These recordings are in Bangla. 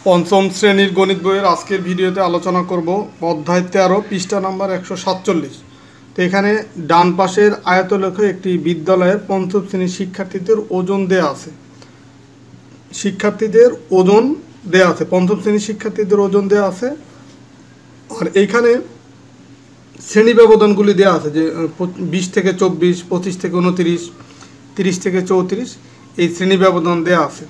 পঞ্চম শ্রেণীর গণিত বইয়ের আজকের ভিডিওতে আলোচনা করব অধ্যায় 13 পৃষ্ঠা নাম্বার 147। তো এখানে ডান পাশের আয়তলেখে একটি বিদ্যালয়ের পঞ্চম শ্রেণীর শিক্ষার্থীদের ওজন দেয়া আছে। পঞ্চম শ্রেণীর শিক্ষার্থীদের ওজন দেয়া আছে। আর এইখানে শ্রেণী ব্যবধানগুলি দেওয়া আছে যে 20 থেকে 24, 25 থেকে 29, 30 থেকে 34 এই শ্রেণী ব্যবধান দেওয়া আছে।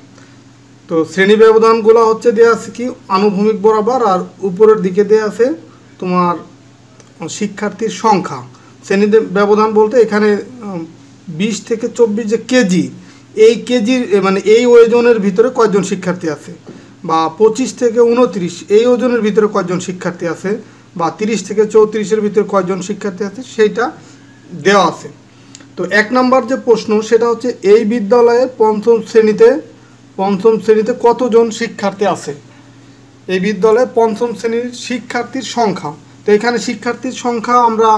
তো শ্রেণী ব্যবধানগুলো হচ্ছে দেওয়া আছে কি আনুভূমিক বরাবর, আর উপরের দিকে দেওয়া আছে তোমার শিক্ষার্থীর সংখ্যা। শ্রেণী ব্যবধান বলতে এখানে 20 থেকে 24 যে কেজি, এই কেজির মানে এই ওজনের ভিতরে কয়জন শিক্ষার্থী আছে, বা 25 থেকে 29 এই ওজনের ভিতরে কয়জন শিক্ষার্থী আছে, বা 30 থেকে 34-এর ভিতরে কয়জন শিক্ষার্থী আছে সেইটা দেওয়া আছে। তো 1 নম্বর যে প্রশ্ন সেটা হচ্ছে এই বিদ্যালয়ের পঞ্চম শ্রেণীতে কতজন শিক্ষার্থী আছে। এই বিদ্যালয়ে পঞ্চম শ্রেণীর শিক্ষার্থীর সংখ্যা। তো এখানে শিক্ষার্থীর সংখ্যা আমরা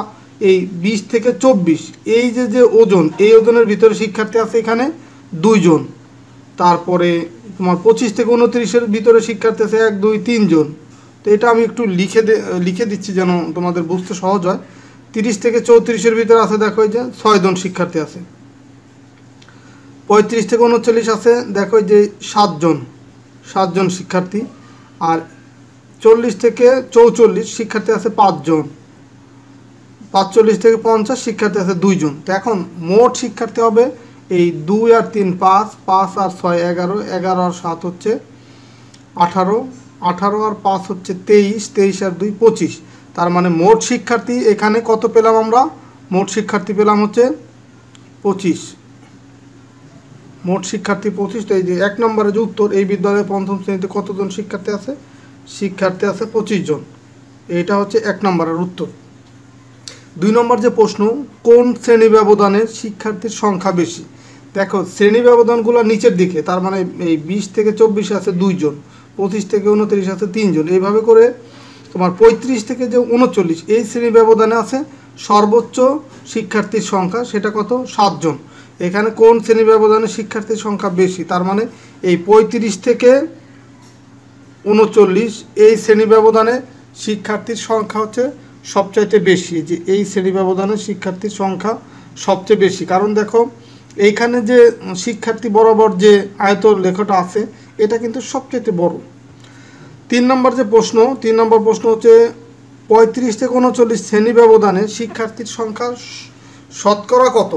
এই 20 থেকে 24 এই যে ওজন, এই ওজনের ভিতরে শিক্ষার্থী আছে এখানে 2 জন। তারপরে তোমার 25 থেকে 29-এর ভিতরে শিক্ষার্থী আছে 1, 2, 3 জন। তো এটা আমি একটু লিখে দিচ্ছি যেন তোমাদের বুঝতে সহজ হয়। 30 থেকে 34-এর ভিতরে আছে দেখো এই যে 6 জন শিক্ষার্থী আছে। 35 থেকে 39 আছে দেখো যে 7 জন শিক্ষার্থী। আর 40 থেকে 44 শিক্ষার্থী আছে 5 জন। 45 থেকে 50 শিক্ষার্থী আছে 2 জন। তো এখন মোট শিক্ষার্থী হবে এই 2 আর 3 5, 5 আর 6 11, 11 আর 7 হচ্ছে 18, 18 আর 5 হচ্ছে 23, 23 আর 2 25। তার মানে মোট শিক্ষার্থী এখানে কত পেলাম আমরা? মোট শিক্ষার্থী পেলাম হচ্ছে 25। মোট শিক্ষার্থী 25। তো এই যে 1 নম্বরে যে উত্তর, এই বিদ্যালয়ে পঞ্চম শ্রেণীতে কতজন শিক্ষার্থী আছে? শিক্ষার্থী আছে 25 জন। এইটা হচ্ছে 1 নম্বরের উত্তর। 2 নম্বর যে প্রশ্ন, কোন শ্রেণী ব্যবধানে শিক্ষার্থীর সংখ্যা বেশি? দেখো শ্রেণী ব্যবধানগুলো নিচের দিকে, তার মানে এই 20 থেকে 24 আছে 2 জন, 25 থেকে 29 আছে 3 জন। এইভাবে করে তোমার 35 থেকে যে 39 এই শ্রেণী ব্যবধানে আছে সর্বোচ্চ শিক্ষার্থীর সংখ্যা, সেটা কত? 7 জন। এখানে কোন শ্রেণী ব্যবধানে শিক্ষার্থীর সংখ্যা বেশি? তার মানে এই 35 থেকে 39 এই শ্রেণী ব্যবধানে শিক্ষার্থীর সংখ্যা হচ্ছে সবচাইতে বেশি। যে এই শ্রেণী ব্যবধানে শিক্ষার্থীর সংখ্যা সবচেয়ে বেশি, কারণ দেখো এইখানে যে শিক্ষার্থী বরাবর যে আয়ত লেখাটা আছে এটা কিন্তু সবচাইতে বড়। 3 নম্বর যে প্রশ্ন, 3 নম্বর প্রশ্ন হচ্ছে 35 থেকে 39 শ্রেণী ব্যবধানে শিক্ষার্থীর সংখ্যা শতকরা কত?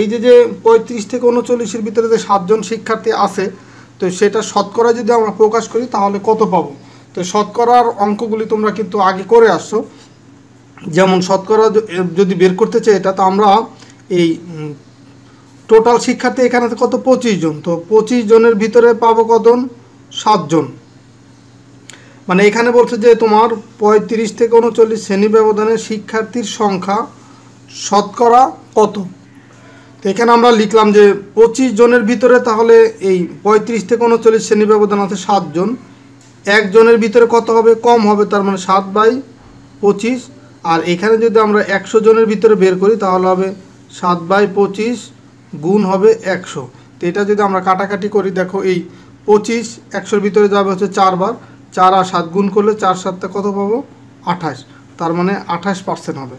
এই যে 35 থেকে 39-এর ভিতরে যে 7 জন শিক্ষার্থী আছে, তো সেটা শতকরা যদি আমরা প্রকাশ করি তাহলে কত পাবো? তো শতকরার অঙ্কগুলি তোমরা কিন্তু আগে করে আসছো। যেমন শতকরা যদি বের করতে চাই এটা, তো আমরা এই টোটাল শিক্ষার্থী এখানে কত? 25 জন। তো 25 জনের ভিতরে পাবো কতজন? 7 জন। মানে এখানে বলছে যে তোমার 35 থেকে 39 শ্রেণী ব্যবধানে শিক্ষার্থীর সংখ্যা শতকরা কত। তো এখানে আমরা লিখলাম যে 25 জনের ভিতরে তাহলে এই 35 থেকে 39 শ্রেণী ব্যবধান আছে 7 জন। 1 জনের ভিতরে কত হবে? কম হবে, তার মানে 7/25। আর এখানে যদি আমরা 100 জনের ভিতরে বের করি তাহলে হবে 7/25 গুণ হবে 100। তো এটা যদি আমরা কাটাকাটি করি, দেখো এই 25 100-র ভিতরে যাবে হচ্ছে 4 বার, 4 আর 7 গুণ করলে 4 7 কত পাবো? 28। তার মানে 28% হবে।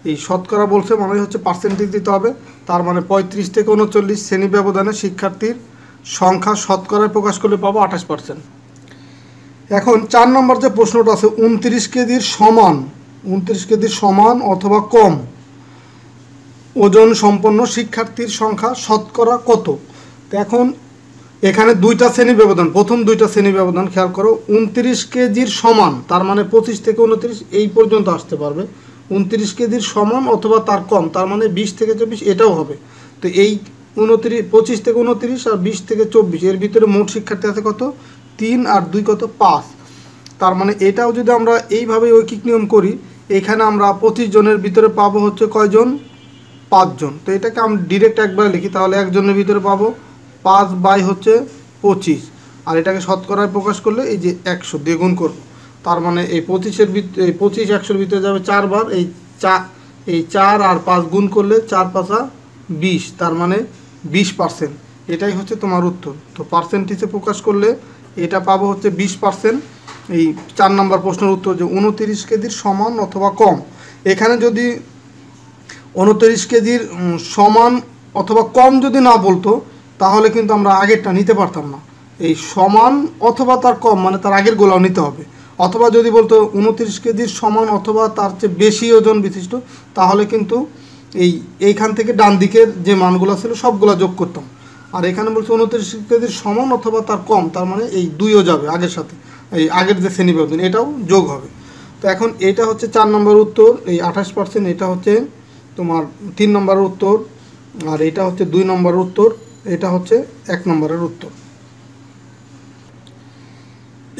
এই শতকরা বলছে মানে হচ্ছে পার্সেন্টেজ দিতে হবে। তার মানে 35 থেকে 39 শ্রেণী ব্যবধানে শিক্ষার্থীর সংখ্যা শতকরায় প্রকাশ করলে পাবো 28%। এখন 4 নম্বর যে প্রশ্নটা আছে 29 কেজির সমান অথবা কম ওজন সম্পন্ন শিক্ষার্থীর সংখ্যা শতকরা কত? তো এখন এখানে 2টা শ্রেণী ব্যবধান, প্রথম 2টা শ্রেণী ব্যবধান খেয়াল করো। 29 কেজির সমান তার মানে 25 থেকে 29 এই পর্যন্ত আসতে পারবে। 29 কেজির সমান অথবা তার কম তার মানে 20 থেকে 24 এটাও হবে। তো এই 25 থেকে 29 আর 20 থেকে 24 এর ভিতরে মোট শিক্ষার্থী আছে কত? 3 আর 2 কত? 5। তার মানে এটাও যদি আমরা এইভাবে ঐকিক নিয়ম করি, এখানে আমরা 25 জনের ভিতরে পাবো হচ্ছে কয়জন? 5 জন। তো এটাকে আমরা ডিরেক্ট একবার লিখি, তাহলে 1 জনের ভিতরে পাবো 5/25। আর এটাকে শতকরায় প্রকাশ করলে এই যে 100 দিয়ে গুণ করবো। তার মানে এই 25 100-র ভিতরে যাবে 4 বার, এই 4 আর 5 গুণ করলে 4 5 20, তার মানে 20%। এটাই হচ্ছে তোমার উত্তর। তো পার্সেন্টেজে প্রকাশ করলে এটা পাবো হচ্ছে 20%। এই 4 নম্বর প্রশ্নের উত্তর যে 29 কেজির সমান অথবা কম। এখানে যদি 29 কেজির সমান অথবা কম যদি না বলতো তাহলে কিন্তু আমরা আগেরটা নিতে পারতাম না। এই সমান অথবা তার কম মানে তার আগের গোলাও নিতে হবে। অথবা যদি বলতো 29 কেজির সমান অথবা তার চেয়ে বেশি ওজন বিশিষ্ট, তাহলে কিন্তু এইখান থেকে ডান দিকের যে মানগুলো ছিল সবগুলো যোগ করতাম। আর এখানে বলছে 29 কেজির সমান অথবা তার কম, তার মানে এই দুইও যাবে আগের সাথে, এই আগের যে শ্রেণী ব্যবধান এটাও যোগ হবে। তো এখন এটা হচ্ছে 4 নম্বর উত্তর, এই 28%। এটা হচ্ছে তোমার 3 নম্বরের উত্তর, আর এটা হচ্ছে 2 নম্বরের উত্তর, এটা হচ্ছে 1 নম্বরের উত্তর।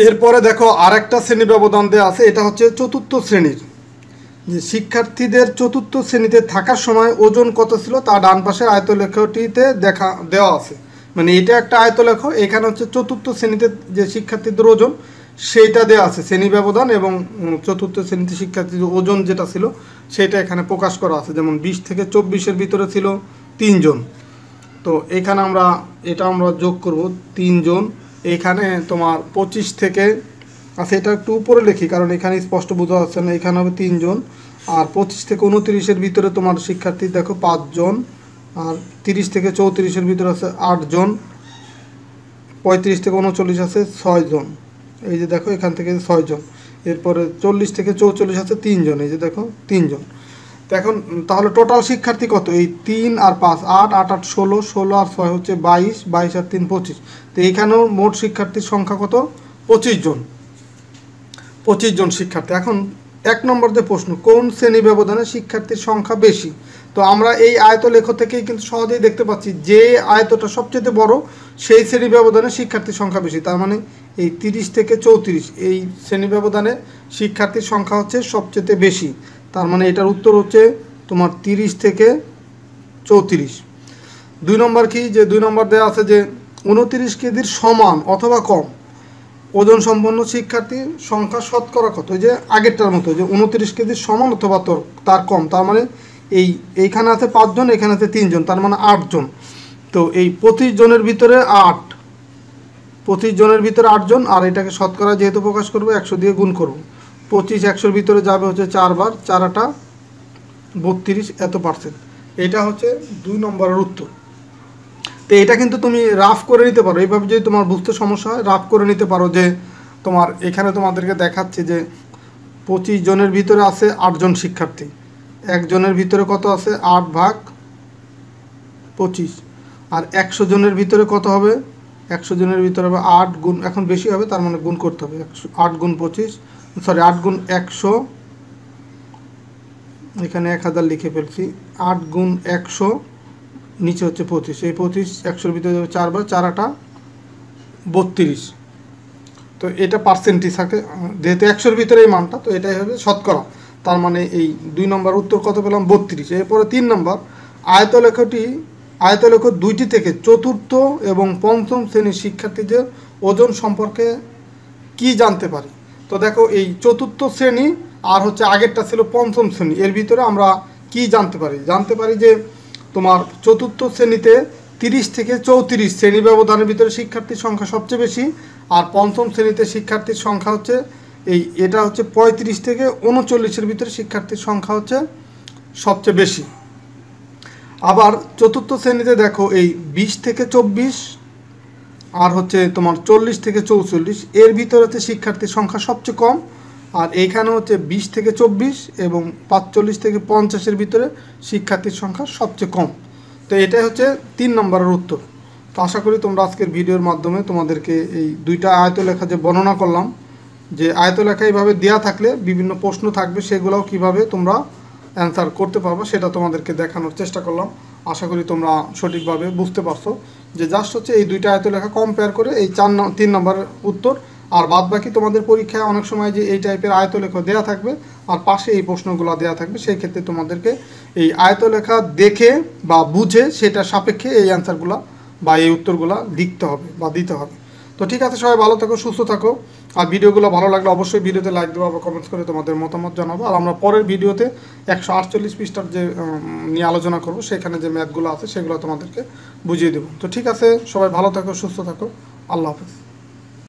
এরপরে দেখো আরেকটা শ্রেণী ব্যবধান দেওয়া আছে, এটা হচ্ছে 4র্থ শ্রেণীর। যে শিক্ষার্থীদের 4র্থ শ্রেণীতে থাকার সময় ওজন কত ছিল তা ডান পাশের আয়তলেখটিতে দেওয়া আছে। মানে এটা একটা আয়তলেখ, এখানে হচ্ছে 4র্থ শ্রেণীতে যে শিক্ষার্থীদের ওজন সেইটা দেওয়া আছে, শ্রেণী ব্যবধান এবং 4র্থ শ্রেণীতে শিক্ষার্থীদের ওজন যেটা ছিল সেটা এখানে প্রকাশ করা আছে। যেমন 20 থেকে 24-এর ভিতরে ছিল 3 জন, তো এখানে এটা আমরা যোগ করব 3 জন। এখানে তোমার 25 থেকে, আচ্ছা এটা একটু উপরে লিখি কারণ এখানে স্পষ্ট বোঝা যাচ্ছে না, এখানে হবে 3 জন। আর 25 থেকে 29-এর ভিতরে তোমার শিক্ষার্থী দেখো 5 জন। আর 30 থেকে 34-এর ভিতরে আছে 8 জন। 35 থেকে 39 আছে 6 জন, এই যে দেখো এখান থেকে 6 জন। এরপরে 40 থেকে 44 আছে 3 জন, এই যে দেখো 3 জন। তো এখন তাহলে টোটাল শিক্ষার্থী কত? এই 3 আর 5 8, 8 8 16, 16 আর 6 হচ্ছে 22, 22 আর 3 25। তো এইখানেও মোট শিক্ষার্থীর সংখ্যা কত? 25 জন, 25 জন শিক্ষার্থী। এখন 1 নম্বর যে প্রশ্ন, কোন শ্রেণী ব্যবধানে শিক্ষার্থীর সংখ্যা বেশি? তো আমরা এই আয়তলেখ থেকেই কিন্তু সহজেই দেখতে পাচ্ছি যে আয়তটা সবচেয়ে বড় সেই শ্রেণী ব্যবধানে শিক্ষার্থীর সংখ্যা বেশি। তার মানে এই 30 থেকে 34 এই শ্রেণী ব্যবধানে শিক্ষার্থীর সংখ্যা হচ্ছে সবচেয়ে বেশি। তার মানে এটার উত্তর হচ্ছে তোমার 30 থেকে 34। 2 নম্বর কি? যে 2 নম্বর দেওয়া আছে যে 29 কেজির সমান অথবা কম ওজন সম্পন্ন শিক্ষার্থীর সংখ্যা শতকরা কত? যে আগেরটার মতো, যে 29 কেজির সমান অথবা তার কম। তার মানে এইখানে আছে 5 জন, এখানে আছে 3 জন, তার মানে 8 জন। তো এই 25 জনের ভিতরে 25 জনের ভিতরে 8 জন। আর এটাকে শতকরা যেহেতু প্রকাশ করবো 100 দিয়ে গুণ করব। 25 100-র ভিতরে যাবে হচ্ছে 4 বার, 4 8 32 এত %। এটা হচ্ছে 2 নম্বরের উত্তর। তো এটা কিন্তু তুমি রাফ করে নিতে পারো, এইভাবে যদি তোমার বুঝতে সমস্যা হয় রাফ করে নিতে পারো। যে তোমার এখানে তোমাদেরকে দেখাচ্ছে যে 25 জনের ভিতরে আছে 8 জন শিক্ষার্থী, একজনের ভিতরে কত আছে? 8 ভাগ 25। আর 100 জনের ভিতরে কত হবে? 100 জনের ভিতরে হবে 8 গুণ, এখন বেশি হবে তার মানে গুণ করতে হবে, 8 গুণ 25, সরি 8 গুণ 100, এখানে 1000 লিখে ফেলছি। 8 গুণ 100, নিচে হচ্ছে 25, এই 25 100-র ভিতরে যাবে 4 বার, 4 8 32। তো এটা পার্সেন্টেজ থাকে, যেহেতু 100-র ভিতরে এই মানটা, তো এটাই হবে শতকরা। তার মানে এই 2 নম্বর উত্তর কত পেলাম? 32। এরপরে 3 নম্বর, আয়তলেখ 2টি থেকে 4র্থ এবং 5ম শ্রেণীর শিক্ষার্থীদের ওজন সম্পর্কে কি জানতে পারি? তো দেখো এই 4র্থ শ্রেণী আর হচ্ছে আগেরটা ছিল 5ম শ্রেণী, এর ভিতরে আমরা কি জানতে পারি যে তোমার 4র্থ শ্রেণীতে 30 থেকে 34 শ্রেণী ব্যবধানের ভিতরে শিক্ষার্থীর সংখ্যা সবচেয়ে বেশি। আর 5ম শ্রেণীতে শিক্ষার্থীর সংখ্যা হচ্ছে এটা হচ্ছে 35 থেকে 39-এর ভিতরে শিক্ষার্থীর সংখ্যা হচ্ছে সবচেয়ে বেশি। আবার 4র্থ শ্রেণীতে দেখো এই 20 থেকে 24 আর হচ্ছে তোমার 40 থেকে 44 এর ভিতরে হচ্ছে শিক্ষার্থীর সংখ্যা সবচেয়ে কম। আর এইখানে হচ্ছে 20 থেকে 24 এবং 45 থেকে 50-এর ভিতরে শিক্ষার্থীর সংখ্যা সবচেয়ে কম। তো এটাই হচ্ছে 3 নম্বরের উত্তর। তো আশা করি তোমরা আজকের ভিডিওর মাধ্যমে তোমাদেরকে এই 2টা আয়তলেখা যে বর্ণনা করলাম, যে আয়তলেখা এইভাবে দেওয়া থাকলে বিভিন্ন প্রশ্ন থাকবে, সেগুলোও কিভাবে তোমরা অ্যান্সার করতে পারবে সেটা তোমাদেরকে দেখানোর চেষ্টা করলাম। আশা করি তোমরা সঠিকভাবে বুঝতে পারছো। যে জাস্ট হচ্ছে এই 2টা আয়তলেখা কম্পেয়ার করে এই 3 নম্বরের উত্তর। আর বাদ বাকি তোমাদের পরীক্ষায় অনেক সময় যে এই টাইপের আয়তলেখা দেওয়া থাকবে আর পাশে এই প্রশ্নগুলো দেওয়া থাকবে, সেই ক্ষেত্রে তোমাদেরকে এই আয়তলেখা দেখে বা বুঝে সেটা সাপেক্ষে এই অ্যান্সারগুলো বা এই উত্তরগুলো লিখতে হবে বা দিতে হবে। তো ঠিক আছে, সবাই ভালো থাকো, সুস্থ থাকো। আর ভিডিওগুলো ভালো লাগলে অবশ্যই ভিডিওতে লাইক দেবো বা কমেন্টস করে তোমাদের মতামত জানাবো। আর আমরা পরের ভিডিওতে 148 পৃষ্ঠার যে নিয়ে আলোচনা করব, সেখানে যে ম্যাথগুলো আছে সেগুলো তোমাদেরকে বুঝিয়ে দেবো। তো ঠিক আছে, সবাই ভালো থাকো, সুস্থ থাকো, আল্লাহ হাফেজ।